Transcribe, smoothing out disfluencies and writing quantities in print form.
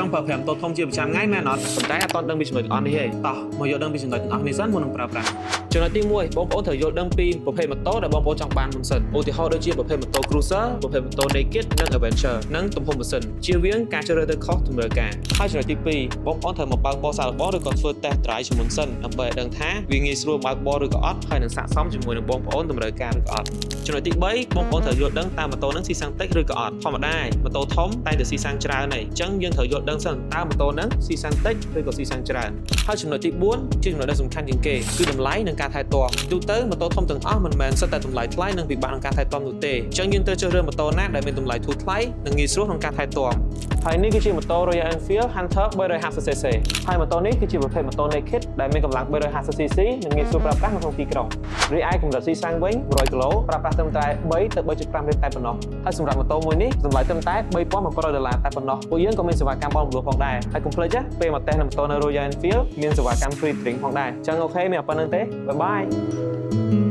trong phở phèm tôi thông chia 100 ថ្ងៃមែនអត់ប៉ុន្តែអត់តដឹងពីចំណុចអស់នេះទេតោះមកយកដឹងពីចំណុចទាំងអស់នេះសិនមុននឹងប្រើប្រាស់ចំណុចទី1បងប្អូនត្រូវយល់ដឹងពីប្រភេទម៉ូតូដែលបងប្អូនចង់បានមុនសិនឧទាហរណ៍ដូចជាប្រភេទម៉ូតូ Cruiser ប្រភេទម៉ូតូ Naked និង Adventure និងទំហំម៉ាស៊ីនជៀសវាងការជ្រើសរើសទៅខុសតម្រូវការហើយចំណុចទី2បងប្អូនត្រូវមកបើកបរសាកល្បងឬក៏ធ្វើ test drive ជាមុនសិនដើម្បីឲ្យដឹងថាវាងាយស្រួលបើកបរឬក៏អត់ហើយនឹងស័ក្តិសមជាមួយនឹងបងប្អូនតម្រូវការឬក៏អត់ចំណុចទី3បងប្អូនត្រូវយល់ដឹងតើម៉ូតូនឹងស៊ីសាំងតិចឬក៏អត់ធម្មតាម៉ូតូធំតែតែស៊ីសាំងច្រើនហើយអញ្ចឹងយើងត្រូវយល់ដឹងសិនតើម៉ូតូនឹងស៊ីសាំងតិចឬក៏ស៊ីសាំងច្រើនហើយចំណុចទី4ជាចំណុចដែលសំខាន់ជាងគេគឺតម្លៃនិងការថែទាំទូទៅម៉ូតូធំទាំងអស់មិនមែនសិតតែតម្លៃថ្លៃនិងពិបាកក្នុងការថែទាំនោះទេអញ្ចឹងយើងត្រូវជ្រើសរើសម៉ូតូណាដែលមានតម្លៃធូរថ្លៃនិងងាយស្រួលក្នុងការថែទាំហើយនេះគឺជាម៉ូតូ Royal Enfield Hunter 350cc ហើយម៉ូតូនេះគឺជាប្រភេទម៉ូតូ Naked ដែលមានកម្លាំង 350cc និងងាយស្រួលប្រើប្រាស់នៅក្នុងទីក្រុងរីឯកម្រិតស៊ីសាំងវិញ 100 គីឡូប្រើប្រាស់ត្រឹមតែ3ទៅ 3.5 លីត្រតែប៉ុណ្ណោះហើយសម្រាប់ម៉ូតូមួយនេះតម្លៃត្រឹមតែ$3,700តែប៉ុណ្ណោះពួកយើងក៏មានសេវាកម្មបង់រំលោះផងដែរហើយកុំភ្លេចណាពេលមកតេស្តនៅម៉ូតូនៅ Royal Enfield មានសេវាកម្ម free drink ផងដែរអញ្ចឹងអូខេមានប៉ុណ្្នឹងទេបាយបាយ